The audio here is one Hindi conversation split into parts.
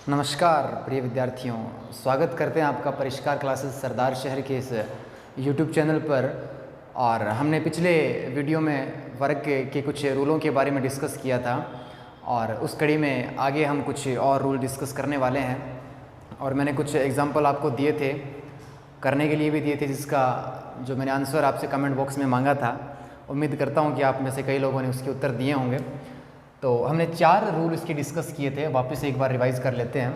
नमस्कार प्रिय विद्यार्थियों, स्वागत करते हैं आपका परिष्कार क्लासेस सरदार शहर के इस यूट्यूब चैनल पर। और हमने पिछले वीडियो में वर्ग के कुछ रूलों के बारे में डिस्कस किया था और उस कड़ी में आगे हम कुछ और रूल डिस्कस करने वाले हैं। और मैंने कुछ एग्जांपल आपको दिए थे, करने के लिए भी दिए थे, जिसका जो मैंने आंसर आपसे कमेंट बॉक्स में मांगा था। उम्मीद करता हूँ कि आप में से कई लोगों ने उसके उत्तर दिए होंगे। तो हमने 4 रूल इसके डिस्कस किए थे, वापस एक बार रिवाइज़ कर लेते हैं।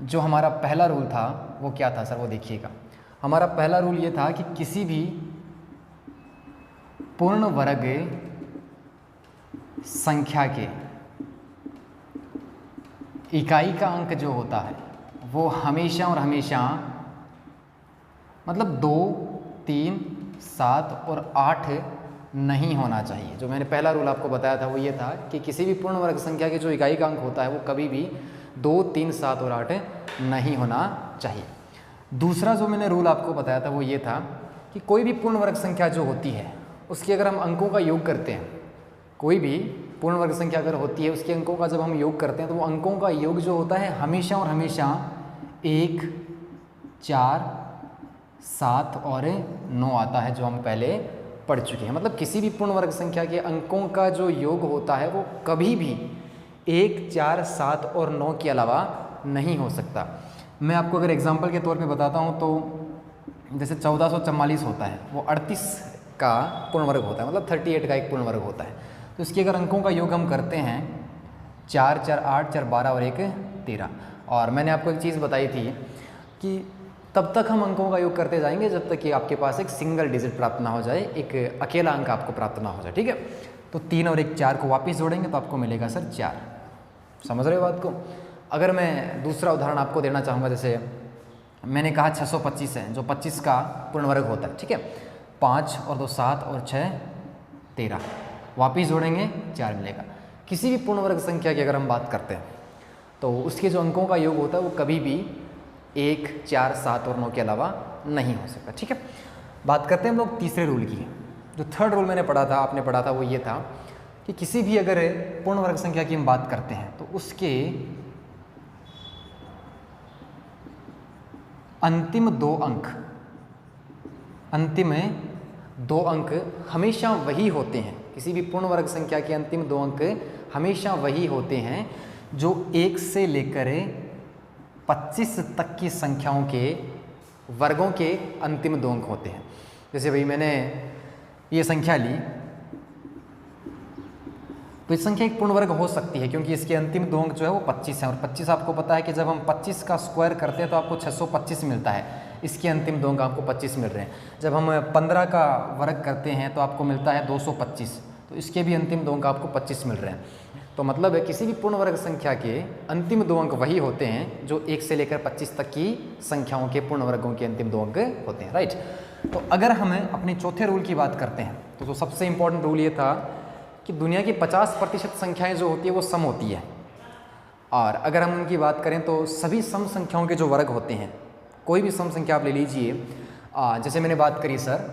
जो हमारा पहला रूल था वो क्या था सर, वो देखिएगा। हमारा पहला रूल ये था कि किसी भी पूर्ण वर्ग संख्या के इकाई का अंक जो होता है वो हमेशा और हमेशा मतलब 2, 3, 7 और 8 नहीं होना चाहिए। जो मैंने पहला रूल आपको बताया था वो ये था कि किसी भी पूर्ण वर्ग संख्या के जो इकाई का अंक होता है वो कभी भी 2, 3, 7 और 8 नहीं होना चाहिए। दूसरा जो मैंने रूल आपको बताया था वो ये था कि कोई भी पूर्ण वर्ग संख्या जो होती है उसके अगर हम अंकों का योग करते हैं, कोई भी पूर्ण वर्ग संख्या अगर होती है उसके अंकों का जब हम योग करते हैं तो वो अंकों का योग जो होता है हमेशा और हमेशा 1, 4, 7 और 9 आता है, जो हम पहले पढ़ चुके हैं। मतलब किसी भी पूर्ण वर्ग संख्या के अंकों का जो योग होता है वो कभी भी 1, 4, 7 और 9 के अलावा नहीं हो सकता। मैं आपको अगर एग्जांपल के तौर पे बताता हूँ तो जैसे 1444 होता है, वो 38 का पूर्ण वर्ग होता है, मतलब 38 का एक पूर्ण वर्ग होता है। तो इसके अगर अंकों का योग हम करते हैं 4, 4, 8, 4, 12 और 1, 13। और मैंने आपको एक चीज़ बताई थी कि तब तक हम अंकों का योग करते जाएंगे जब तक कि आपके पास एक सिंगल डिजिट प्राप्त ना हो जाए, एक अकेला अंक आपको प्राप्त ना हो जाए। ठीक है, तो 3 और 1, 4 को वापस जोड़ेंगे तो आपको मिलेगा सर 4। समझ रहे हो बात को। अगर मैं दूसरा उदाहरण आपको देना चाहूँगा, जैसे मैंने कहा 625 है, जो 25 का पूर्ण वर्ग होता है। ठीक है, 5 और 2 7 और 6 13, वापस जोड़ेंगे 4 मिलेगा। किसी भी पूर्ण वर्ग संख्या की अगर हम बात करते हैं तो उसके जो अंकों का योग होता है वो कभी भी 1, 4, 7 और 9 के अलावा नहीं हो सकता। ठीक है, बात करते हैं हम लोग तीसरे रूल की। जो थर्ड रूल मैंने पढ़ा था, आपने पढ़ा था, वो ये था कि किसी भी अगर पूर्ण वर्ग संख्या की हम बात करते हैं तो उसके अंतिम 2 अंक हमेशा वही होते हैं। किसी भी पूर्ण वर्ग संख्या के अंतिम 2 अंक हमेशा वही होते हैं जो 1 से लेकर 25 तक की संख्याओं के वर्गों के अंतिम 2 अंक होते हैं। जैसे भाई मैंने ये संख्या ली तो इस संख्या एक पूर्ण वर्ग हो सकती है क्योंकि इसके अंतिम 2 अंक जो है वो 25 हैं। और 25 आपको पता है कि जब हम 25 का स्क्वायर करते हैं तो आपको 625 मिलता है। इसके अंतिम 2 अंक आपको 25 मिल रहे हैं। जब हम 15 का वर्ग करते हैं तो आपको मिलता है 225, तो इसके भी अंतिम 2 अंक आपको 25 मिल रहे हैं। तो मतलब है किसी भी पूर्ण वर्ग संख्या के अंतिम 2 अंक वही होते हैं जो 1 से लेकर 25 तक की संख्याओं के पूर्ण वर्गों के अंतिम 2 अंक होते हैं। राइट। तो अगर हम अपने चौथे रूल की बात करते हैं तो जो सबसे इंपॉर्टेंट रूल ये था कि दुनिया की 50% संख्याएं जो होती है वो सम होती है। और अगर हम उनकी बात करें तो सभी सम संख्याओं के जो वर्ग होते हैं, कोई भी सम संख्या आप ले लीजिए, जैसे मैंने बात करी सर,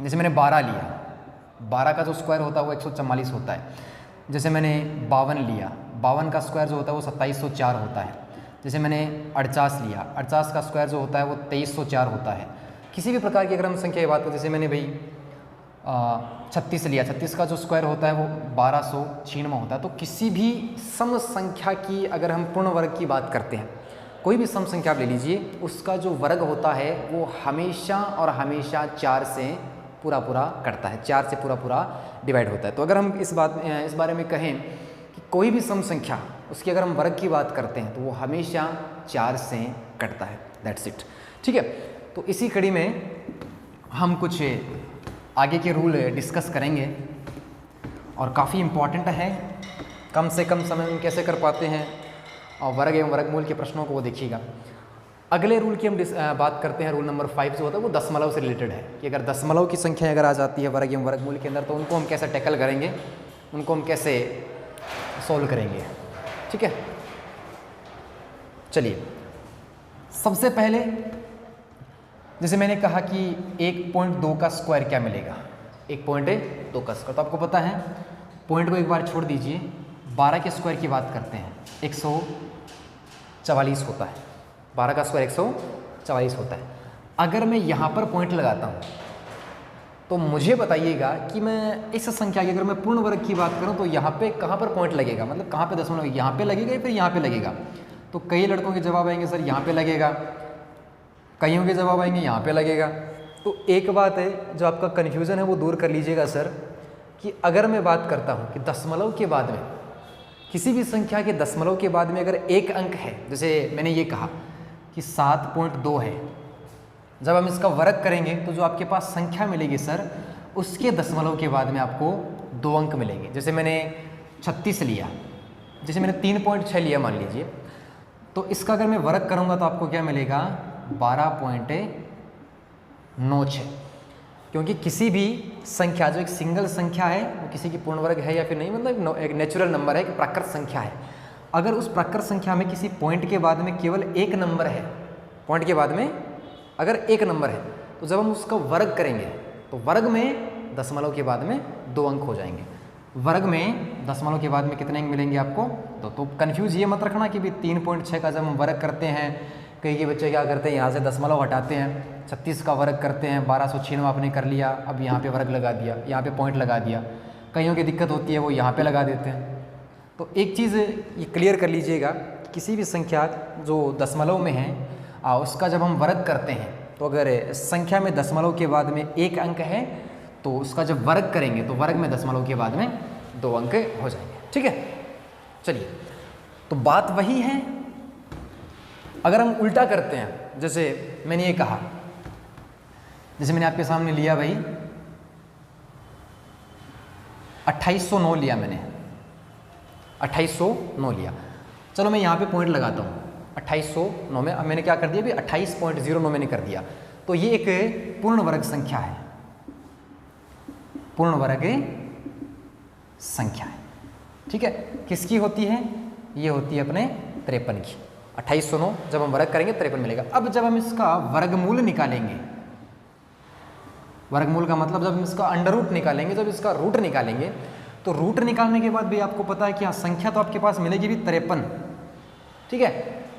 जैसे मैंने 12 लिया, 12 का जो स्क्वायर होता है वो 144 होता है। जैसे मैंने 52 लिया, 52 का स्क्वायर जो होता है वो 2704 होता है। जैसे मैंने 48 लिया, 48 का स्क्वायर जो होता है वो 2304 होता है। किसी भी प्रकार की अगर हम संख्या की बात करें, जैसे मैंने भाई 36 लिया, 36 का जो स्क्वायर होता है वो 1296 होता है। तो किसी भी सम संख्या की अगर हम पूर्ण वर्ग की बात करते हैं, कोई भी सम संख्या आप ले लीजिए, उसका जो वर्ग होता है वो हमेशा और हमेशा 4 से पूरा करता है, 4 से पूरा डिवाइड होता है। तो अगर हम इस बारे में कहें कि कोई भी सम संख्या उसकी अगर हम वर्ग की बात करते हैं तो वो हमेशा 4 से कटता है। That's it. ठीक है, तो इसी कड़ी में हम कुछ आगे के रूल डिस्कस करेंगे और काफ़ी इम्पॉर्टेंट है। कम से कम समय में कैसे कर पाते हैं और वर्ग एवं वर्गमूल के प्रश्नों को वो देखिएगा। अगले रूल की हम बात करते हैं, रूल नंबर 5 जो होता है वो दशमलव से रिलेटेड है कि अगर दशमलव की संख्या अगर आ जाती है वर्ग एवं वर्गमूल के अंदर तो उनको हम कैसे टैकल करेंगे, उनको हम कैसे सॉल्व करेंगे। ठीक है, चलिए सबसे पहले जैसे मैंने कहा कि 1.2 का स्क्वायर क्या मिलेगा, 1.2 का स्क्वायर, तो आपको पता है पॉइंट को एक बार छोड़ दीजिए, 12 के स्क्वायर की बात करते हैं 144 होता है, 12 का स्क्वायर 144 होता है। अगर मैं यहाँ पर पॉइंट लगाता हूँ तो मुझे बताइएगा कि मैं इस संख्या की, अगर मैं पूर्ण वर्ग की बात करूँ तो यहाँ पे कहाँ पर पॉइंट लगेगा, मतलब कहाँ पे दशमलव, यहाँ पे लगेगा या फिर यहाँ पे लगेगा। तो कई लड़कों के जवाब आएंगे सर यहाँ पे लगेगा, कईयों के जवाब आएंगे यहाँ पे लगेगा। तो एक बात है जो आपका कन्फ्यूज़न है वो दूर कर लीजिएगा सर, कि अगर मैं बात करता हूँ कि दशमलव के बाद में, किसी भी संख्या के दशमलव के बाद में अगर एक अंक है, जैसे मैंने ये कहा कि 7.2 है, जब हम इसका वर्ग करेंगे तो जो आपके पास संख्या मिलेगी सर, उसके दशमलव के बाद में आपको 2 अंक मिलेंगे। जैसे मैंने 36 लिया, जैसे मैंने 3.6 लिया मान लीजिए, तो इसका अगर मैं वर्ग करूँगा तो आपको क्या मिलेगा, 12.96। क्योंकि किसी भी संख्या जो एक सिंगल संख्या है वो किसी की पूर्ण वर्ग है या फिर नहीं, मतलब एक नेचुरल नंबर है, एक प्राकृत संख्या है। अगर उस प्राकृत संख्या में किसी पॉइंट के बाद में केवल एक नंबर है, पॉइंट के बाद में अगर एक नंबर है, तो जब हम उसका वर्ग करेंगे तो वर्ग में दशमलव के बाद में 2 अंक हो जाएंगे। वर्ग में दशमलव के बाद में कितने अंक मिलेंगे आपको, तो कंफ्यूज ये मत रखना कि भी 3.6 का जब हम वर्ग करते हैं, कई के बच्चे क्या करते हैं यहाँ से दशमलव हटाते हैं, 36 का वर्ग करते हैं, 1296 आपने कर लिया, अब यहाँ पे वर्ग लगा दिया, यहाँ पे पॉइंट लगा दिया। कईयों की दिक्कत होती है वो यहाँ पे लगा देते हैं। तो एक चीज़ ये क्लियर कर लीजिएगा, किसी भी संख्या जो दशमलव में है उसका जब हम वर्ग करते हैं तो अगर संख्या में दशमलव के बाद में एक अंक है तो उसका जब वर्ग करेंगे तो वर्ग में दशमलव के बाद में 2 अंक हो जाएंगे। ठीक है, चलिए, तो बात वही है। अगर हम उल्टा करते हैं, जैसे मैंने ये कहा, जैसे मैंने आपके सामने लिया भाई 2809 लिया, मैंने 2809 लिया। चलो मैं यहाँ पे पॉइंट लगाता हूँ 2809 में। अब मैंने क्या कर दिया अभी 28.09 मैंने कर दिया। तो ये एक पूर्ण वर्ग संख्या है, पूर्ण वर्ग संख्या है। ठीक है, किसकी होती है, ये होती है अपने 53 की। 2809 जब हम वर्ग करेंगे 53 मिलेगा। अब जब हम इसका वर्गमूल निकालेंगे, वर्गमूल का मतलब जब हम इसका अंडर रूट निकालेंगे, जब इसका रूट निकालेंगे, तो रूट निकालने के बाद भी आपको पता है कि हाँ संख्या तो आपके पास मिलेगी भी 53। ठीक है,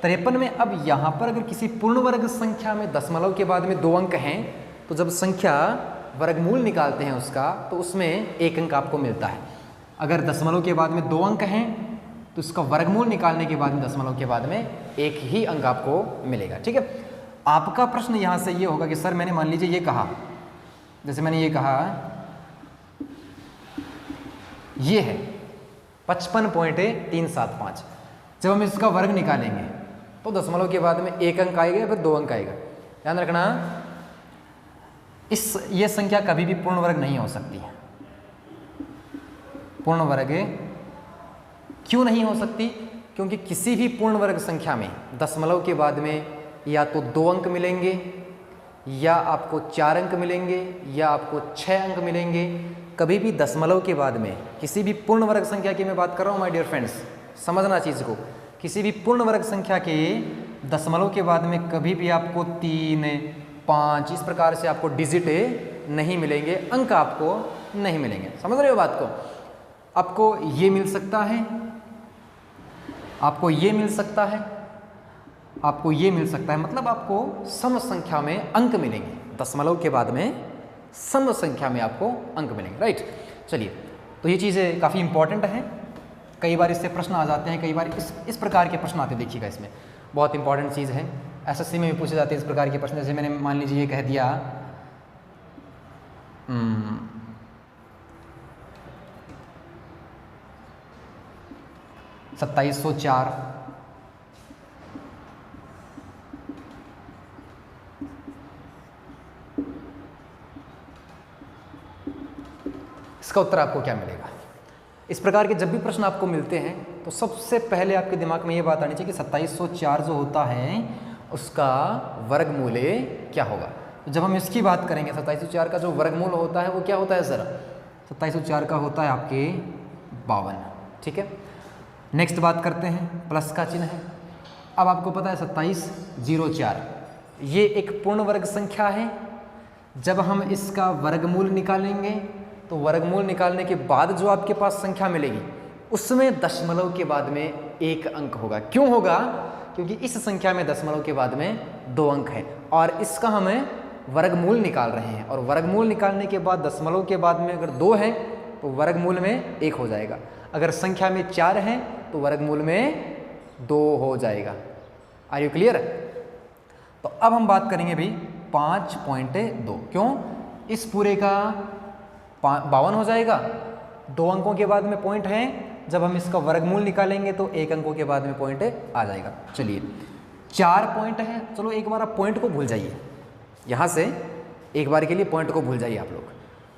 53 में अब यहाँ पर अगर किसी पूर्ण वर्ग संख्या में दशमलव के बाद में 2 अंक हैं, तो जब संख्या वर्गमूल निकालते हैं उसका, तो उसमें 1 अंक आपको मिलता है। अगर दशमलव के बाद में 2 अंक हैं तो इसका वर्गमूल निकालने के बाद में दशमलव के बाद में 1 ही अंक आपको मिलेगा। ठीक है, आपका प्रश्न यहाँ से ये होगा कि सर मैंने मान लीजिए ये कहा, जैसे मैंने ये कहा ये है 55.375, जब हम इसका वर्ग निकालेंगे तो दशमलव के बाद में 1 अंक आएगा या फिर 2 अंक आएगा। ध्यान रखना, ये संख्या कभी भी पूर्ण वर्ग नहीं हो सकती है। पूर्ण वर्ग क्यों नहीं हो सकती, क्योंकि किसी भी पूर्ण वर्ग संख्या में दशमलव के बाद में या तो 2 अंक मिलेंगे, या आपको 4 अंक मिलेंगे, या आपको 6 अंक मिलेंगे। कभी भी दशमलव के बाद में किसी भी पूर्ण वर्ग संख्या की मैं बात कर रहा हूँ माय डियर फ्रेंड्स, समझना चीज़ को, किसी भी पूर्ण वर्ग संख्या के दशमलव के बाद में कभी भी आपको 3, 5 इस प्रकार से आपको डिजिट नहीं मिलेंगे, अंक आपको नहीं मिलेंगे। समझ रहे हो बात को? आपको ये मिल सकता है, आपको ये मिल सकता है, आपको ये मिल सकता है, मतलब आपको सम संख्या में अंक मिलेंगे। दशमलव के बाद में सम संख्या में आपको अंक मिलेंगे। राइट, चलिए, तो ये चीज़ें काफ़ी इंपॉर्टेंट है। कई बार इससे प्रश्न आ जाते हैं, कई बार इस प्रकार के प्रश्न आते हैं। देखिएगा, इसमें बहुत इंपॉर्टेंट चीज़ है, एसएससी में भी पूछे जाते हैं इस प्रकार के प्रश्न। जैसे मैंने मान लीजिए ये कह दिया 2704, इसका उत्तर आपको क्या मिलेगा? इस प्रकार के जब भी प्रश्न आपको मिलते हैं तो सबसे पहले आपके दिमाग में ये बात आनी चाहिए कि 2704 जो होता है उसका वर्गमूल क्या होगा। तो जब हम इसकी बात करेंगे, 2704 का जो वर्गमूल होता है वो क्या होता है सर? 2704 का होता है आपके 52। ठीक है, नेक्स्ट बात करते हैं, प्लस का चिन्ह है। अब आपको पता है 2704 ये एक पूर्ण वर्ग संख्या है। जब हम इसका वर्गमूल निकालेंगे तो वर्गमूल निकालने के बाद जो आपके पास संख्या मिलेगी उसमें दशमलव के बाद में 1 अंक होगा। क्यों होगा? क्योंकि इस संख्या में दशमलव के बाद में 2 अंक है और इसका हमें वर्गमूल निकाल रहे हैं, और वर्गमूल निकालने के बाद दशमलव के बाद में अगर 2 है तो वर्गमूल में 1 हो जाएगा, अगर संख्या में 4 है तो वर्गमूल में 2 हो जाएगा। Are you clear? तो अब हम बात करेंगे भाई 5.2, क्यों? इस पूरे का 52 हो जाएगा, 2 अंकों के बाद में पॉइंट है, जब हम इसका वर्गमूल निकालेंगे तो 1 अंकों के बाद में पॉइंट आ जाएगा। चलिए 4 पॉइंट है, चलो एक बार आप पॉइंट को भूल जाइए, यहाँ से एक बार के लिए पॉइंट को भूल जाइए आप लोग।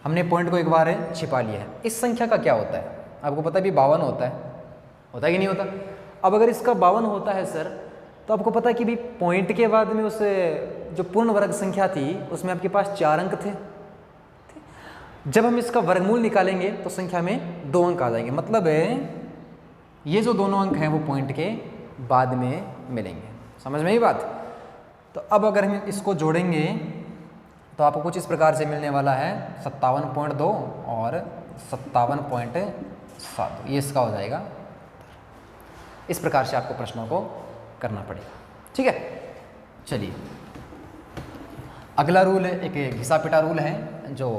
हमने पॉइंट को एक बार छिपा लिया है। इस संख्या का क्या होता है आपको पता है भी 52 होता है कि नहीं होता? अब अगर इसका 52 होता है सर, तो आपको पता है कि भी पॉइंट के बाद में उस जो पूर्ण वर्ग संख्या थी उसमें आपके पास 4 अंक थे। जब हम इसका वर्गमूल निकालेंगे तो संख्या में 2 अंक आ जाएंगे, मतलब ये जो दोनों अंक हैं वो पॉइंट के बाद में मिलेंगे। समझ में ही बात? तो अब अगर हम इसको जोड़ेंगे तो आपको कुछ इस प्रकार से मिलने वाला है 57.2 और 57.7, ये इसका हो जाएगा। इस प्रकार से आपको प्रश्नों को करना पड़ेगा, ठीक है। चलिए अगला रूल एक घिसा पिटा रूल है जो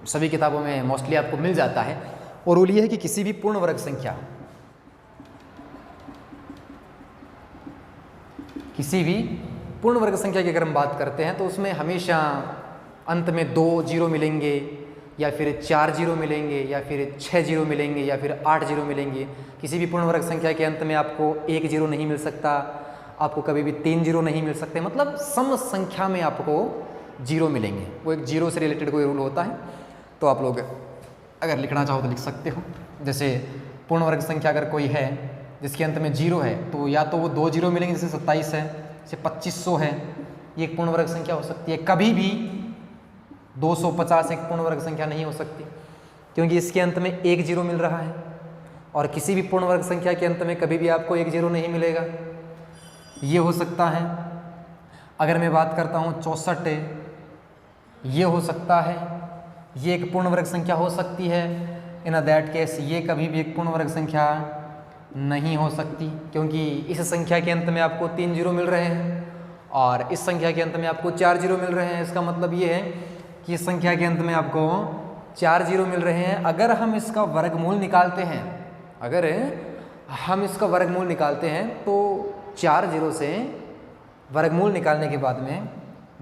सभी किताबों में मोस्टली आपको मिल जाता है, और रूल ये है कि किसी भी पूर्ण वर्ग संख्या, किसी भी पूर्ण वर्ग संख्या की अगर हम बात करते हैं तो उसमें हमेशा अंत में 2 जीरो मिलेंगे, या फिर 4 जीरो मिलेंगे, या फिर 6 जीरो मिलेंगे, या फिर 8 जीरो मिलेंगे। किसी भी पूर्ण वर्ग संख्या के अंत में आपको 1 जीरो नहीं मिल सकता, आपको कभी भी 3 जीरो नहीं मिल सकते, मतलब सम संख्या में आपको जीरो मिलेंगे। वो एक जीरो से रिलेटेड कोई रूल होता है, तो आप लोग अगर लिखना चाहो तो लिख सकते हो। जैसे पूर्ण वर्ग संख्या अगर कोई है जिसके अंत में जीरो है, तो या तो वो 2 जीरो मिलेंगे, जैसे 27 है, जैसे 2500 है, ये एक पूर्ण वर्ग संख्या हो सकती है। कभी भी 250 एक पूर्ण वर्ग संख्या नहीं हो सकती, क्योंकि इसके अंत में 1 जीरो मिल रहा है, और किसी भी पूर्ण वर्ग संख्या के अंत में कभी भी आपको 1 जीरो नहीं मिलेगा। ये हो सकता है। अगर मैं बात करता हूँ 64, ये हो सकता है, ये एक पूर्ण वर्ग संख्या हो सकती है। इन दैट केस ये कभी भी एक पूर्ण वर्ग संख्या नहीं हो सकती, क्योंकि इस संख्या के अंत में आपको 3 जीरो मिल रहे हैं और इस संख्या के अंत में आपको 4 जीरो मिल रहे हैं। इसका मतलब ये है कि इस संख्या के अंत में आपको 4 जीरो मिल रहे हैं। अगर हम इसका वर्गमूल निकालते हैं, अगर हम इसका वर्गमूल निकालते हैं तो 4 जीरो से वर्गमूल निकालने के बाद में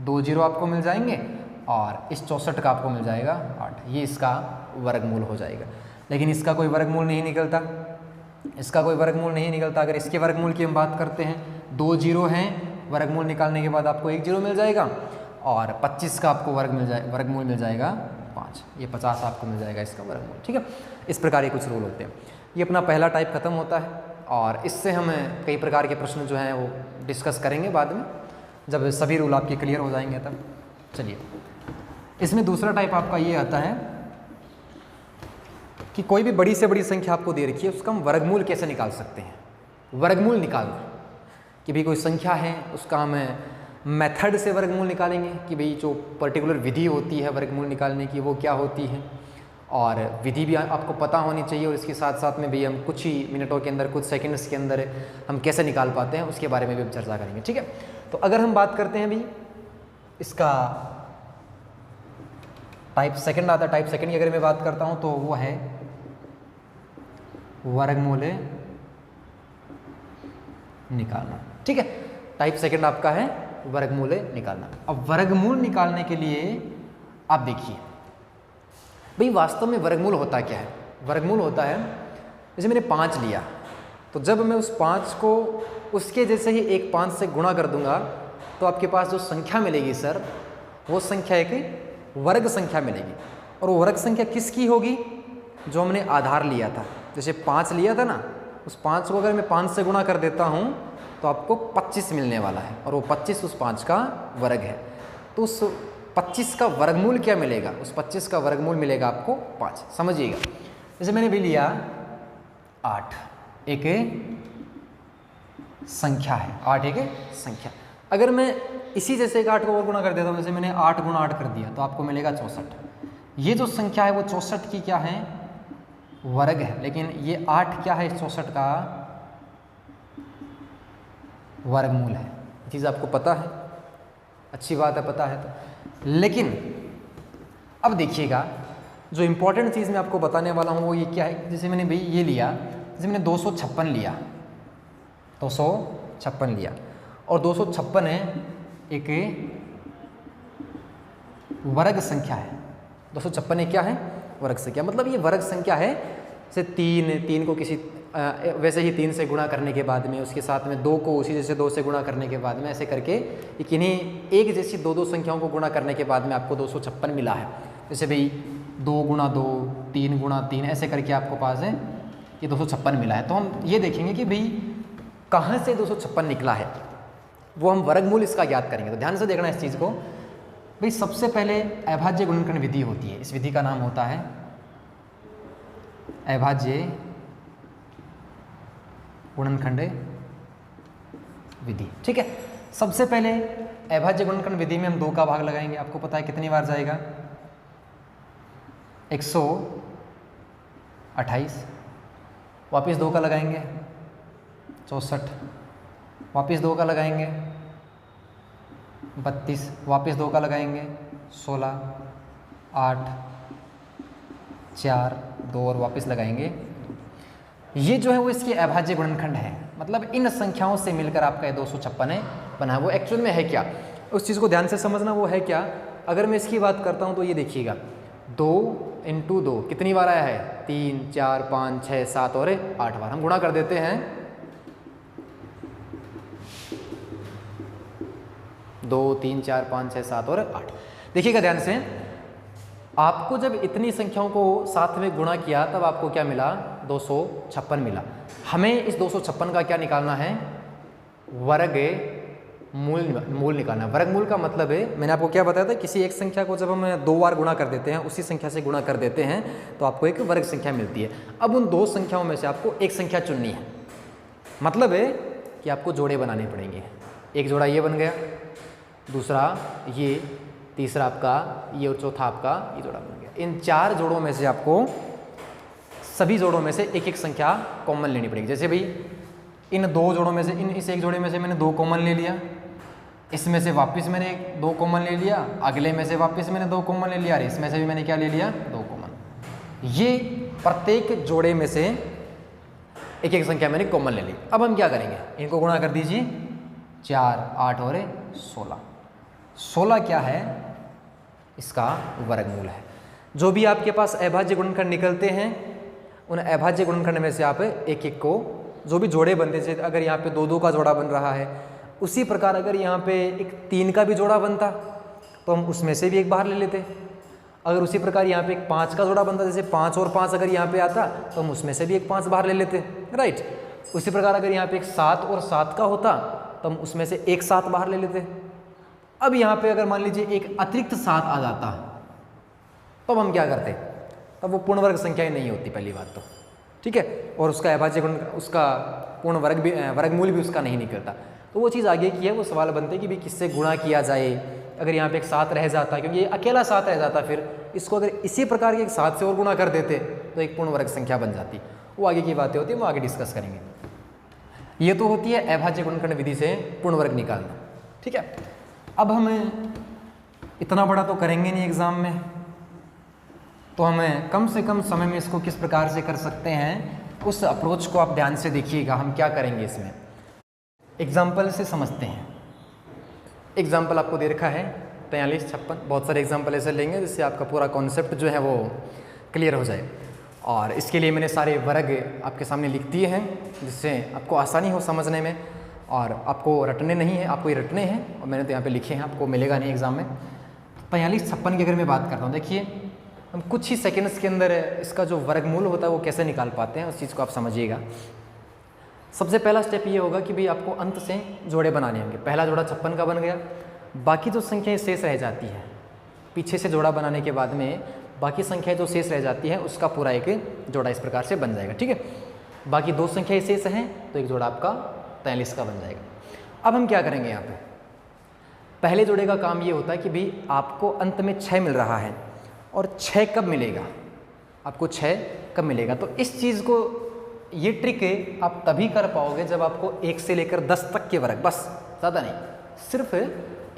2 जीरो आपको मिल जाएंगे और इस 64 का आपको मिल जाएगा 8। ये इसका वर्गमूल हो जाएगा। लेकिन इसका कोई वर्गमूल नहीं निकलता, इसका कोई वर्गमूल नहीं निकलता। अगर इसके वर्गमूल की हम बात करते हैं, 2 जीरो हैं, वर्गमूल निकालने के बाद आपको 1 जीरो मिल जाएगा और 25 का आपको वर्गमूल मिल जाएगा 5। ये 50 आपको मिल जाएगा इसका वर्गमूल, ठीक है। इस प्रकार के कुछ रूल होते हैं। ये अपना पहला टाइप खत्म होता है और इससे हम कई प्रकार के प्रश्न जो हैं वो डिस्कस करेंगे बाद में, जब सभी रूल आपके क्लियर हो जाएंगे तब। चलिए, इसमें दूसरा टाइप आपका ये आता है कि कोई भी बड़ी से बड़ी संख्या आपको दे रखी है, उसका हम वर्गमूल कैसे निकाल सकते हैं। वर्गमूल निकालना कि भाई कोई संख्या है, उसका हम मेथड से वर्गमूल निकालेंगे कि भाई जो पर्टिकुलर विधि होती है वर्गमूल निकालने की वो क्या होती है, और विधि भी आपको पता होनी चाहिए, और इसके साथ साथ में भी हम कुछ ही मिनटों के अंदर, कुछ सेकंड्स के अंदर हम कैसे निकाल पाते हैं उसके बारे में भी हम चर्चा करेंगे, ठीक है। तो अगर हम बात करते हैं भाई इसका टाइप सेकंड आता है, टाइप सेकंड की अगर मैं बात करता हूँ तो वो है वर्गमूल निकालना, ठीक है। टाइप सेकंड आपका है वर्गमूल निकालना। अब वर्गमूल निकालने के लिए आप देखिए भाई वास्तव में वर्गमूल होता क्या है। वर्गमूल होता है, जैसे मैंने 5 लिया, तो जब मैं उस 5 को उसके जैसे ही एक 5 से गुणा कर दूंगा तो आपके पास जो संख्या मिलेगी सर, वो संख्या एक वर्ग संख्या मिलेगी। और वो वर्ग संख्या किसकी होगी? जो हमने आधार लिया था। जैसे 5 लिया था ना, उस 5 को अगर मैं 5 से गुणा कर देता हूँ तो आपको 25 मिलने वाला है, और वो 25 उस 5 का वर्ग है। तो उस 25 का वर्गमूल क्या मिलेगा? उस 25 का वर्गमूल मिलेगा आपको 5। समझिएगा, जैसे मैंने भी लिया 8, एक संख्या है, 8 एक संख्या। अगर मैं इसी जैसे एक 8 को और गुणा कर देता हूँ, जैसे मैंने 8 गुणा 8 कर दिया, तो आपको मिलेगा 64। ये जो संख्या है वो 64 की क्या है? वर्ग है। लेकिन ये 8 क्या है? 64 का वर्गमूल है। ये चीज़ आपको पता है, अच्छी बात है, पता है तो। लेकिन अब देखिएगा, जो इम्पोर्टेंट चीज़ मैं आपको बताने वाला हूँ वो ये क्या है। जैसे मैंने भाई ये लिया, जैसे मैंने 256 लिया, 256 लिया, और 256 है एक वर्ग संख्या है। 256 क्या है? वर्ग संख्या। मतलब ये वर्ग संख्या है। जैसे तीन को किसी वैसे ही 3 से गुणा करने के बाद में, उसके साथ में 2 को उसी जैसे 2 से गुणा करने के बाद में, ऐसे करके किन्हीं एक जैसी 2 संख्याओं को गुणा करने के बाद में आपको 256 मिला है। जैसे भाई 2 गुणा 2, 3 गुणा 3, ऐसे करके आपको पास है ये 256 मिला है। तो हम ये देखेंगे कि भाई कहाँ से 256 निकला है, वो हम वर्गमूल इसका ज्ञात करेंगे। तो ध्यान से देखना इस चीज़ को। भाई सबसे पहले अभाज्य गुणनखंड विधि होती है। इस विधि का नाम होता है अभाज्य गुणनखंड विधि। ठीक है, सबसे पहले अभाज्य गुणनखंड विधि में हम 2 का भाग लगाएंगे। आपको पता है कितनी बार जाएगा? 128। वापिस 2 का लगाएंगे 64, वापिस 2 का लगाएंगे 32, वापिस 2 का लगाएंगे 16, 8, 4, 2 और वापिस लगाएंगे। ये जो है वो इसके अभाज्य गुणनखंड है। मतलब इन संख्याओं से मिलकर आपका ये 256 बना है। वो एक्चुअल में है क्या, उस चीज़ को ध्यान से समझना। वो है क्या, अगर मैं इसकी बात करता हूँ तो ये देखिएगा, 2 × 2 कितनी बार आया है? 3, 4, 5, 6, 7 और 8 बार। हम गुणा कर देते हैं 2, 3, 4, 5, 6, 7 और 8। देखिएगा ध्यान से, आपको जब इतनी संख्याओं को साथ में गुणा किया तब आपको क्या मिला? 256 मिला। हमें इस 256 का क्या निकालना है? वर्ग मूल निकालना है। वर्गमूल का मतलब है, मैंने आपको क्या बताया था, किसी एक संख्या को जब हम 2 बार गुणा कर देते हैं, उसी संख्या से गुणा कर देते हैं तो आपको एक वर्ग संख्या मिलती है। अब उन 2 संख्याओं में से आपको एक संख्या चुननी है। मतलब है कि आपको जोड़े बनाने पड़ेंगे। एक जोड़ा ये बन गया, दूसरा ये, तीसरा आपका ये और चौथा आपका ये जोड़ा बन गया। इन 4 जोड़ों में से आपको सभी जोड़ों में से एक एक संख्या कॉमन लेनी पड़ेगी। जैसे भाई इन 2 जोड़ों में से, इस एक जोड़े में से मैंने 2 कॉमन ले लिया, इसमें से वापस मैंने 2 कॉमन ले लिया, अगले में से वापस मैंने 2 कॉमन ले लिया, और इसमें से भी मैंने क्या ले लिया? 2 कॉमन। ये प्रत्येक जोड़े में से एक एक संख्या मैंने कॉमन ले ली। अब हम क्या करेंगे? इनको गुणा कर दीजिए, 4, 8 और 16। 16 क्या है? इसका वर्गमूल है। जो भी आपके पास अभाज्य गुणनखंड निकलते हैं, उन अभाज्य गुणनखंड में से आप एक एक को, जो भी जोड़े बनते थे, अगर यहाँ पे 2-2 का जोड़ा बन रहा है, उसी प्रकार अगर यहाँ पे एक 3 का भी जोड़ा बनता तो हम उसमें से भी एक बाहर ले लेते। अगर उसी प्रकार यहाँ पे एक 5 का जोड़ा बनता, जैसे 5 और 5 अगर यहाँ पे आता तो हम उसमें से भी एक 5 बाहर ले लेते, राइट। उसी प्रकार अगर यहाँ पे एक 7 और 7 का होता तो हम उसमें से एक 7 बाहर ले लेते। अब यहाँ पे अगर मान लीजिए एक अतिरिक्त 7 आ जाता तो हम क्या करते? तब वो पूर्ण वर्ग संख्या ही नहीं होती, पहली बात तो, ठीक है। और उसका अभाज्य गुण, उसका पूर्ण वर्ग भी, वर्गमूल भी उसका नहीं निकलता। तो वो चीज़ आगे की है, वो सवाल बनते हैं कि भाई किससे गुणा किया जाए। अगर यहाँ पे एक 7 रह जाता, क्योंकि ये अकेला 7 रह जाता, फिर इसको अगर इसी प्रकार के एक 7 से और गुणा कर देते तो एक पूर्ण वर्ग संख्या बन जाती। वो आगे की बातें होती है, वो आगे डिस्कस करेंगे। ये तो होती है अभाज्य गुणनखंड विधि से पूर्ण वर्ग निकालना, ठीक है। अब हमें इतना बड़ा तो करेंगे नहीं एग्जाम में, तो हमें कम से कम समय में इसको किस प्रकार से कर सकते हैं, उस अप्रोच को आप ध्यान से देखिएगा। हम क्या करेंगे इसमें, एग्जाम्पल से समझते हैं। एग्जाम्पल आपको दे रखा है 43, 56, बहुत सारे एग्जाम्पल ऐसे लेंगे जिससे आपका पूरा कॉन्सेप्ट जो है वो क्लियर हो जाए। और इसके लिए मैंने सारे वर्ग आपके सामने लिख दिए हैं, जिससे आपको आसानी हो समझने में, और आपको रटने नहीं है, आपको ये रटने हैं, और मैंने तो यहाँ पे लिखे हैं, आपको मिलेगा नहीं एग्जाम में। 45, 56 की अगर मैं बात करता हूँ, देखिए हम कुछ ही सेकेंड्स के अंदर इसका जो वर्गमूल होता है वो कैसे निकाल पाते हैं, उस चीज़ को आप समझिएगा। सबसे पहला स्टेप ये होगा कि भाई आपको अंत से जोड़े बनाने होंगे। पहला जोड़ा 56 का बन गया, बाकी जो संख्याएं शेष रह जाती है, पीछे से जोड़ा बनाने के बाद में बाकी संख्याएं जो शेष रह जाती है उसका पूरा एक जोड़ा इस प्रकार से बन जाएगा, ठीक है। बाकी 2 संख्याएं शेष हैं तो एक जोड़ा आपका 43 का बन जाएगा। अब हम क्या करेंगे, यहाँ पे पहले जोड़े का काम ये होता है कि भाई आपको अंत में 6 मिल रहा है, और 6 कब मिलेगा, आपको 6 कब मिलेगा। तो इस चीज़ को ये ट्रिक आप तभी कर पाओगे जब आपको 1 से लेकर 10 तक के वर्ग, बस ज़्यादा नहीं, सिर्फ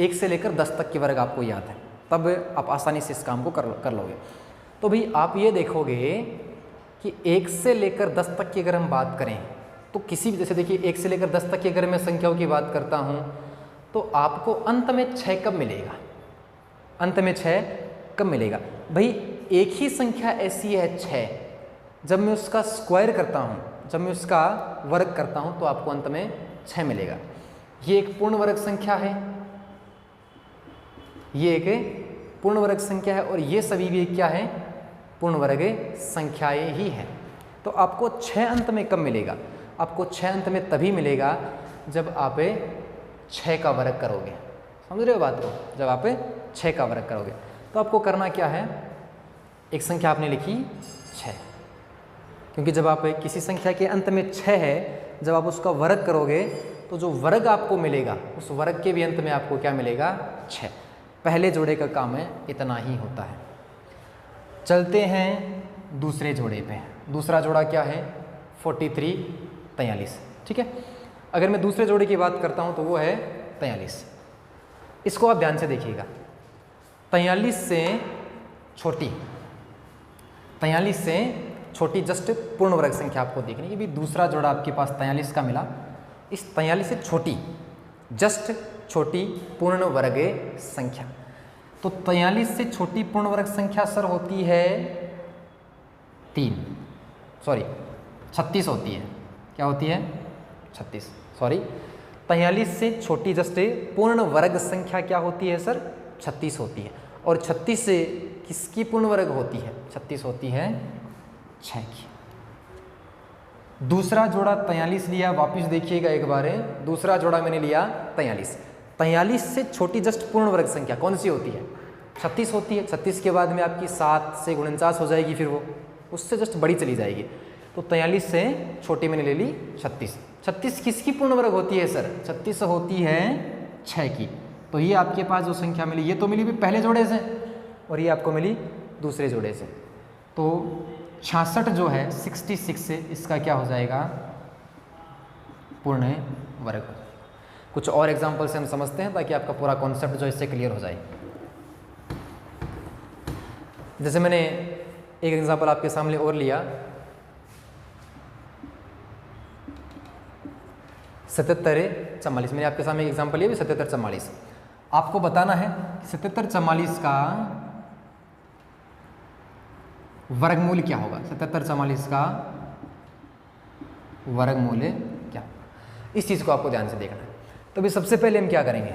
1 से लेकर 10 तक के वर्ग आपको याद है, तब आप आसानी से इस काम को कर लोगे। तो भाई आप ये देखोगे कि 1 से लेकर 10 तक की अगर हम बात करें तो किसी भी, जैसे देखिए 1 से लेकर 10 तक की अगर मैं संख्याओं की बात करता हूँ तो आपको अंत में 6 कब मिलेगा, अंत में 6 कब मिलेगा? भाई एक ही संख्या ऐसी है 6, जब मैं उसका स्क्वायर करता हूँ, जब मैं उसका वर्ग करता हूँ तो आपको अंत में 6 मिलेगा। ये एक पूर्ण वर्ग संख्या है, ये एक पूर्ण वर्ग संख्या है और ये सभी भी क्या है, पूर्ण वर्ग संख्याएं ही हैं। तो आपको 6 अंत में कब मिलेगा? आपको 6 अंत में तभी मिलेगा जब आप 6 का वर्ग करोगे। समझ रहे हो बात को? जब आप 6 का वर्ग करोगे तो आपको करना क्या है, एक संख्या आपने लिखी 6, क्योंकि जब आप किसी संख्या के अंत में 6 है, जब आप उसका वर्ग करोगे तो जो वर्ग आपको मिलेगा उस वर्ग के भी अंत में आपको क्या मिलेगा, 6। पहले जोड़े का काम है इतना ही होता है। चलते हैं दूसरे जोड़े पे। दूसरा जोड़ा क्या है, 43 43, ठीक है। अगर मैं दूसरे जोड़े की बात करता हूँ तो वो है 43। इसको आप ध्यान से देखिएगा, 43 से छोटी, 43 से छोटी जस्ट पूर्ण वर्ग संख्या आपको देखनी है। ये भी दूसरा जोड़ा आपके पास 43 का मिला, इस 43 से छोटी जस्ट छोटी पूर्ण वर्ग संख्या। तो 43 से छोटी पूर्ण वर्ग संख्या सर होती है 36 होती है। क्या होती है? 36, सॉरी 43 से छोटी जस्ट पूर्ण वर्ग संख्या क्या होती है सर? 36 होती है। और 36 से किसकी पूर्ण वर्ग होती है? 36 होती है 6 की। दूसरा जोड़ा 43 लिया, वापस देखिएगा एक बार, दूसरा जोड़ा मैंने लिया 43 से छोटी जस्ट पूर्ण वर्ग संख्या कौन सी होती है? 36 होती है। 36 के बाद में आपकी 7 से 49 हो जाएगी, फिर वो उससे जस्ट बड़ी चली जाएगी। तो 43 से छोटी मैंने ले ली 36। 36 किसकी पूर्ण वर्ग होती है सर? 36 होती है 6 की। तो ये आपके पास जो संख्या मिली, ये तो मिली भी पहले जोड़े से और ये आपको मिली दूसरे जोड़े से। तो 66 जो है 66 से इसका क्या हो जाएगा? पूर्ण वर्ग। कुछ और एग्जाम्पल से हम समझते हैं ताकि आपका पूरा कॉन्सेप्ट जो इससे क्लियर हो जाए। जैसे मैंने एक एग्जाम्पल आपके सामने और लिया, 77 44। मैंने आपके सामने एक एग्जाम्पल लिया भी 77 44। आपको बताना है 77 44 का वर्गमूल क्या होगा। 77 44 का वर्गमूल क्या, इस चीज़ को आपको ध्यान से देखना है। तो भी सबसे पहले हम क्या करेंगे,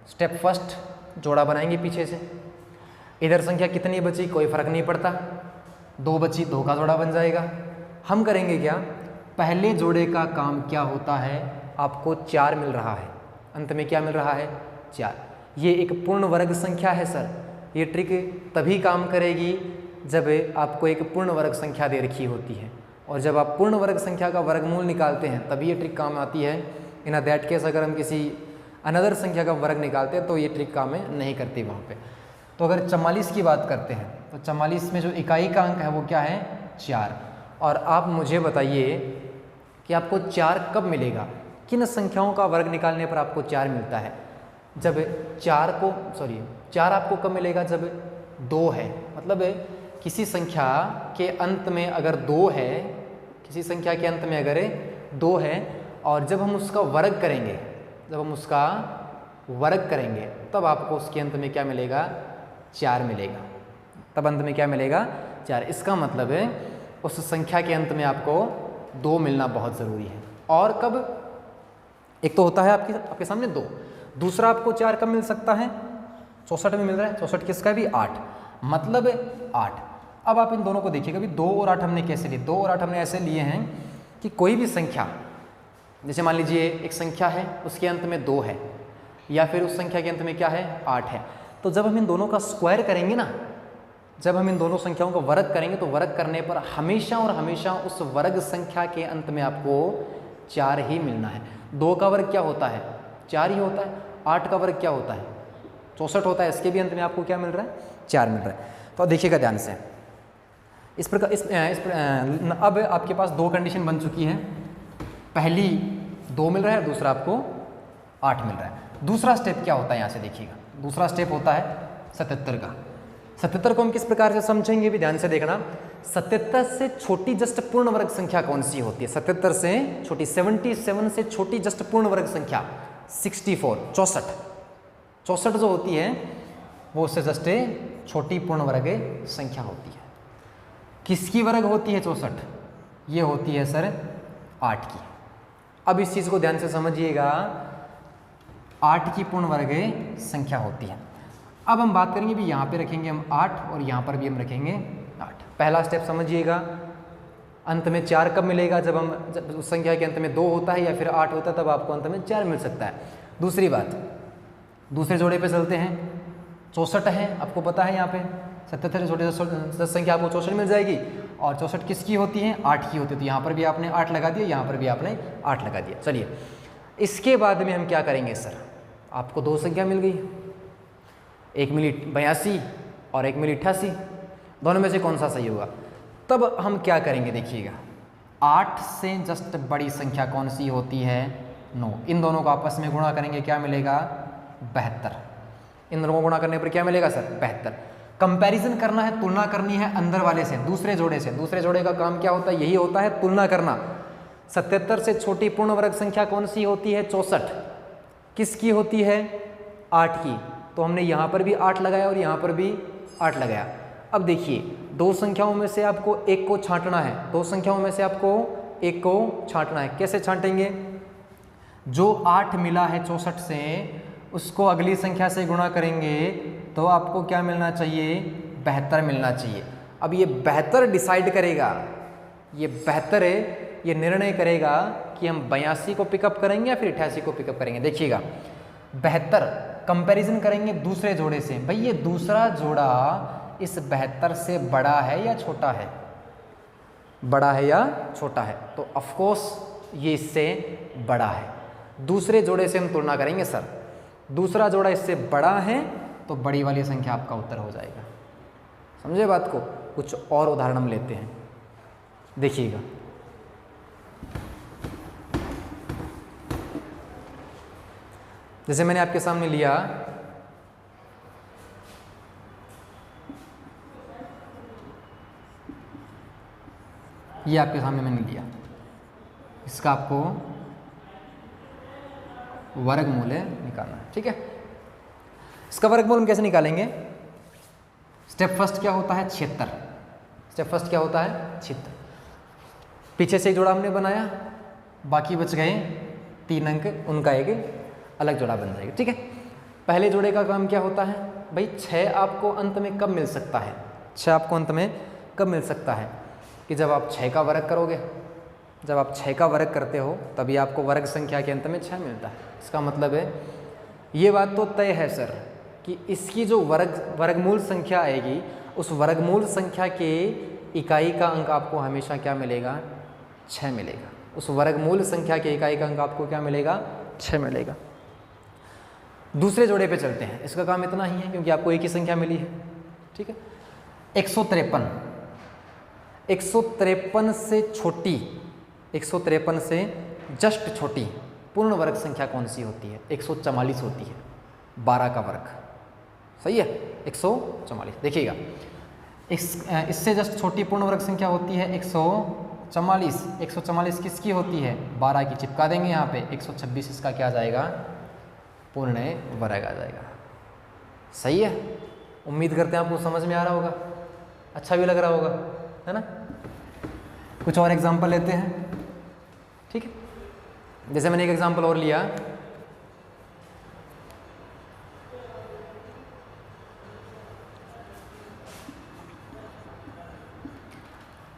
स्टेप फर्स्ट जोड़ा बनाएंगे पीछे से। इधर संख्या कितनी बची कोई फर्क नहीं पड़ता, 2 बची, 2 का जोड़ा बन जाएगा। हम करेंगे क्या, पहले जोड़े का काम क्या होता है, आपको 4 मिल रहा है, अंत में क्या मिल रहा है 4। ये एक पूर्ण वर्ग संख्या है सर। ये ट्रिक तभी काम करेगी जब आपको एक पूर्ण वर्ग संख्या दे रखी होती है, और जब आप पूर्ण वर्ग संख्या का वर्गमूल निकालते हैं तभी ये ट्रिक काम आती है। इन दैट केस अगर हम किसी अनदर संख्या का वर्ग निकालते हैं तो ये ट्रिक काम नहीं करती वहाँ पे। तो अगर 44 की बात करते हैं तो 44 में जो इकाई का अंक है वो क्या है 4। और आप मुझे बताइए कि आपको 4 कब मिलेगा, किन संख्याओं का वर्ग निकालने पर आपको 4 मिलता है। जब 4 आपको कब मिलेगा, जब 2 है, मतलब किसी संख्या के अंत में अगर 2 है, किसी संख्या के अंत में अगर 2 है और जब हम उसका वर्ग करेंगे, जब हम उसका वर्ग करेंगे तब आपको उसके अंत में क्या मिलेगा 4 मिलेगा। तब अंत में क्या मिलेगा 4। इसका मतलब है उस संख्या के अंत में आपको 2 मिलना बहुत ज़रूरी है। और कब, एक तो होता है आपके सामने 2, दूसरा आपको 4 कब मिल सकता है 64 में मिल रहा है। 64 किसका भी 8, मतलब 8। अब आप इन दोनों को देखिएगा, अभी 2 और 8 हमने कैसे लिए, 2 और 8 हमने ऐसे लिए हैं कि कोई भी संख्या, जैसे मान लीजिए एक संख्या है उसके अंत में 2 है, या फिर उस संख्या के अंत में क्या है 8 है, तो जब हम इन दोनों का स्क्वायर करेंगे ना, जब हम इन दोनों संख्याओं का वर्ग करेंगे तो वर्ग करने पर हमेशा और हमेशा उस वर्ग संख्या के अंत में आपको 4 ही मिलना है। 2 का वर्ग क्या होता है 4 ही होता है, 8 का वर्ग क्या होता है 64 होता है, इसके भी अंत में आपको क्या मिल रहा है 4 मिल रहा है। तो देखिएगा ध्यान से, इस प्रकार अब आपके पास दो कंडीशन बन चुकी है, पहली 2 मिल रहा है, दूसरा आपको 8 मिल रहा है। दूसरा स्टेप क्या होता है यहाँ से देखिएगा, दूसरा स्टेप होता है 77 का। 77 को हम किस प्रकार से समझेंगे भी ध्यान से देखना। 77 से छोटी जस्ट पूर्ण वर्ग संख्या कौन सी होती है? 77 से छोटी, 77 से छोटी जस्ट पूर्ण वर्ग संख्या 64 64 जो होती है वो उससे जस्ट छोटी पूर्ण वर्ग संख्या होती है। किसकी वर्ग होती है 64? ये होती है सर 8 की। अब इस चीज को ध्यान से समझिएगा, 8 की पूर्ण वर्ग संख्या होती है। अब हम बात करेंगे भी यहाँ पे रखेंगे हम 8 और यहाँ पर भी हम रखेंगे 8। पहला स्टेप समझिएगा, अंत में 4 कब मिलेगा? जब उस संख्या के अंत में 2 होता है या फिर 8 होता है, तब आपको अंत में 4 मिल सकता है। दूसरी बात, दूसरे जोड़े पे चलते हैं। 64 है, आपको पता है यहाँ पे 77 से छोटी संख्या आपको 64 मिल जाएगी, और 64 किसकी होती है? 8 की होती है। तो यहाँ पर भी आपने 8 लगा दिया, यहाँ पर भी आपने 8 लगा दिया। चलिए, इसके बाद में हम क्या करेंगे सर? आपको 2 संख्या मिल गई, एक मिली 82 और एक मिली 88, दोनों में से कौन सा सही होगा? तब हम क्या करेंगे देखिएगा, 8 से जस्ट बड़ी संख्या कौन सी होती है? 9। इन दोनों को आपस में गुणा करेंगे, क्या मिलेगा? 72। इन दोनों को गुणा करने पर क्या मिलेगा सर? 72। कंपैरिजन करना है, तुलना करनी है अंदर वाले से, दूसरे जोड़े से। दूसरे जोड़े का काम क्या होता है? यही होता है तुलना करना। 77 से छोटी पूर्ण वर्ग संख्या कौन सी होती है? 64। किसकी होती है? 8 की। तो हमने यहाँ पर भी 8 लगाया और यहाँ पर भी 8 लगाया। अब देखिए, 2 संख्याओं में से आपको एक को छांटना है, 2 संख्याओं में से आपको एक को छांटना है। कैसे छांटेंगे? जो 8 मिला है 64 से, उसको अगली संख्या से गुणा करेंगे तो आपको क्या मिलना चाहिए? 72 मिलना चाहिए। अब ये 72 डिसाइड करेगा, ये 72 ये निर्णय करेगा कि हम 82 को पिकअप करेंगे या फिर 88 को पिकअप करेंगे। देखिएगा, 72 कंपैरिजन करेंगे दूसरे जोड़े से। भाई ये दूसरा जोड़ा इस 72 से बड़ा है या छोटा है? बड़ा है या छोटा है? तो ऑफ कोर्स ये इससे बड़ा है। दूसरे जोड़े से हम तुलना करेंगे सर, दूसरा जोड़ा इससे बड़ा है तो बड़ी वाली संख्या आपका उत्तर हो जाएगा। समझे बात को? कुछ और उदाहरण हम लेते हैं, देखिएगा। जैसे मैंने आपके सामने लिया, ये आपके सामने मैंने लिया, इसका आपको वर्गमूल निकालना है, ठीक है। इसका वर्गमूल हम कैसे निकालेंगे? स्टेप फर्स्ट क्या होता है? 76। स्टेप फर्स्ट क्या होता है? 76। पीछे से एक जोड़ा हमने बनाया, बाकी बच गए 3 अंक, उनका एक अलग जोड़ा बन जाएगा, ठीक है। पहले जोड़े का काम क्या होता है? भाई 6 आपको अंत में कब मिल सकता है? 6 आपको अंत में कब मिल सकता है? कि जब आप 6 का वर्ग करोगे। जब आप 6 का वर्ग करते हो तभी आपको वर्ग संख्या के अंत में 6 मिलता है। इसका मतलब है, ये बात तो तय है सर कि इसकी जो वर्गमूल संख्या आएगी, उस वर्गमूल संख्या के इकाई का अंक आपको हमेशा क्या मिलेगा? 6 मिलेगा। उस वर्गमूल संख्या के इकाई का अंक आपको क्या मिलेगा? 6 मिलेगा। दूसरे जोड़े पे चलते हैं। इसका काम इतना ही है क्योंकि आपको एक ही संख्या मिली है, ठीक है। 153 से छोटी, 153 से जस्ट छोटी पूर्ण वर्ग संख्या कौन सी होती है? 144 होती है, 12 का वर्ग, सही है। 144 देखिएगा, इससे जस्ट छोटी पूर्ण वर्ग संख्या होती है 144। 144 किसकी होती है? 12 की। चिपका देंगे यहाँ पे, 126 इसका क्या आ जाएगा? पूर्ण वर्ग आ जाएगा। सही है। उम्मीद करते हैं आपको समझ में आ रहा होगा, अच्छा भी लग रहा होगा, है ना। कुछ और एग्जांपल लेते हैं, ठीक है। जैसे मैंने एक एग्जांपल और लिया,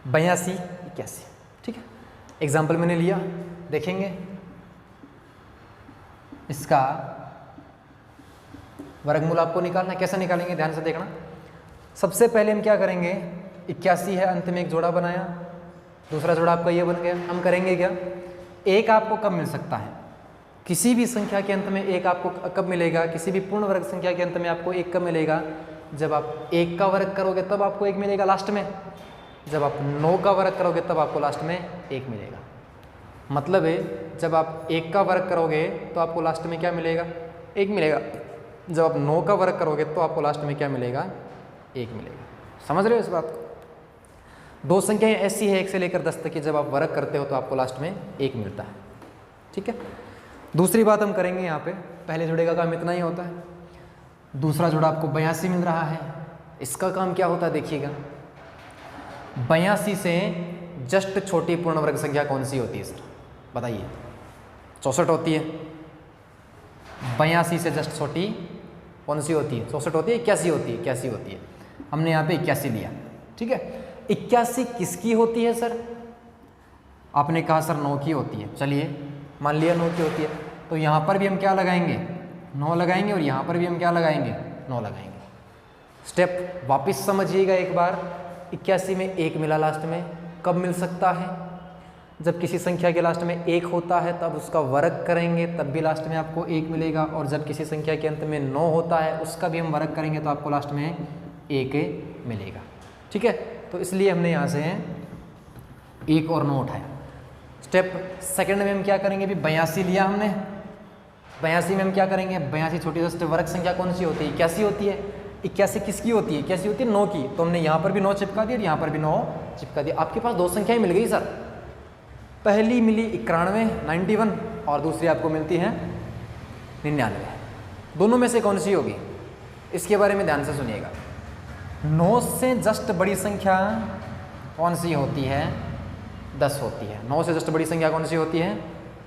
बयासी 81, ठीक है। एग्जाम्पल मैंने लिया, देखेंगे इसका वर्गमूल आपको निकालना है। कैसे निकालेंगे? ध्यान से देखना। सबसे पहले हम क्या करेंगे? 81 है, अंत में एक जोड़ा बनाया, दूसरा जोड़ा आपका ये बन गया। हम करेंगे क्या? एक आपको कब मिल सकता है? किसी भी संख्या के अंत में एक आपको कब मिलेगा? किसी भी पूर्ण वर्ग संख्या के अंत में आपको एक कब मिलेगा? जब आप 1 का वर्ग करोगे तब आपको 1 मिलेगा लास्ट में। जब आप 9 का वर्ग करोगे तब आपको लास्ट में 1 मिलेगा। मतलब है जब आप 1 का वर्ग करोगे तो आपको लास्ट में क्या मिलेगा? 1 मिलेगा। जब आप 9 का वर्ग करोगे तो आपको लास्ट में क्या मिलेगा? 1 मिलेगा। समझ रहे हो इस बात को? दो संख्याएं ऐसी है 1 से लेकर 10 तक की, जब आप वर्ग करते हो तो आपको लास्ट में 1 मिलता है। ठीक है। दूसरी बात हम करेंगे यहाँ पे, पहले जुड़े का काम इतना ही होता है, दूसरा जुड़ा आपको 82 मिल रहा है। इसका काम क्या होता है देखिएगा, 82 से जस्ट छोटी पूर्ण वर्ग संख्या कौन सी होती है सर? बताइए। 64 होती है। 82 से जस्ट छोटी कौन सी होती है? 64 होती है, 81 होती है? 81 होती है। हमने यहाँ पे 81 लिया। ठीक है। 81 किसकी होती है सर? आपने कहा सर 9 की होती है। चलिए मान लिया 9 की होती है, तो यहाँ पर भी हम क्या लगाएंगे? 9 लगाएंगे, और यहाँ पर भी हम क्या लगाएंगे? 9 लगाएंगे। स्टेप वापस समझिएगा एक बार। 81 में 1 मिला लास्ट में, कब मिल सकता है? जब किसी संख्या के लास्ट में 1 होता है तब उसका वर्ग करेंगे, तब भी लास्ट में आपको 1 मिलेगा। और जब किसी संख्या के अंत में 9 होता है उसका भी हम वर्ग करेंगे तो आपको लास्ट में 1 मिलेगा। ठीक है। तो इसलिए हमने यहाँ से 1 और 9 उठाया। स्टेप सेकंड में हम क्या करेंगे? भी 82 लिया हमने, 82 में हम क्या करेंगे? 82 छोटी जस्ट वर्ग संख्या कौन सी होती है? 81 होती है। 81 किसकी होती है? 81 होती है 9 की। तो हमने यहाँ पर भी 9 चिपका दिया और यहाँ पर भी 9 चिपका दिया। आपके पास 2 संख्याएं मिल गई सर। पहली मिली 91 और दूसरी आपको मिलती है 99। दोनों में से कौन सी होगी? इसके बारे में ध्यान से सुनिएगा। 9 से जस्ट बड़ी संख्या कौन सी होती है? 10 होती है। 9 से जस्ट बड़ी संख्या कौन सी होती है?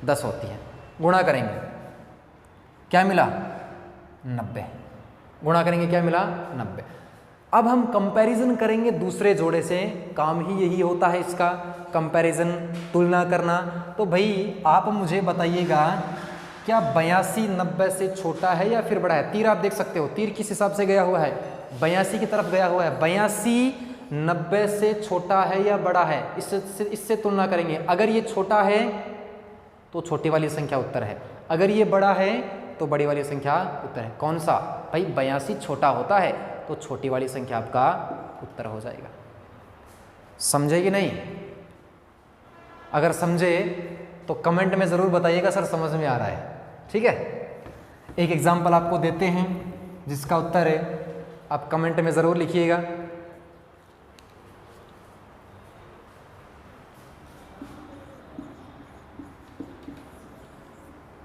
10 होती है। गुणा करेंगे, क्या मिला? 90। गुणा करेंगे, क्या मिला? 90। अब हम कंपैरिजन करेंगे दूसरे जोड़े से। काम ही यही होता है इसका, कंपैरिजन, तुलना करना। तो भाई आप मुझे बताइएगा, क्या 82 90 से छोटा है या फिर बड़ा है? तीर आप देख सकते हो, तीर किस हिसाब से गया हुआ है? 82 की तरफ गया हुआ है। 82 90 से छोटा है या बड़ा है? इससे तुलना करेंगे। अगर ये छोटा है तो छोटी वाली संख्या उत्तर है, अगर ये बड़ा है तो बड़ी वाली संख्या उत्तर है। कौन सा? भाई 82 छोटा होता है तो छोटी वाली संख्या आपका उत्तर हो जाएगा। समझे कि नहीं? अगर समझे तो कमेंट में ज़रूर बताइएगा सर समझ में आ रहा है। ठीक है। एक एग्जाम्पल आपको देते हैं जिसका उत्तर है, आप कमेंट में ज़रूर लिखिएगा।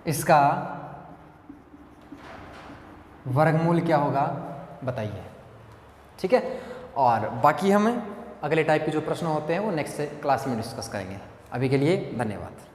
इसका वर्गमूल क्या होगा बताइए। ठीक है। और बाकी हम अगले टाइप के जो प्रश्न होते हैं वो नेक्स्ट क्लास में डिस्कस करेंगे। अभी के लिए धन्यवाद।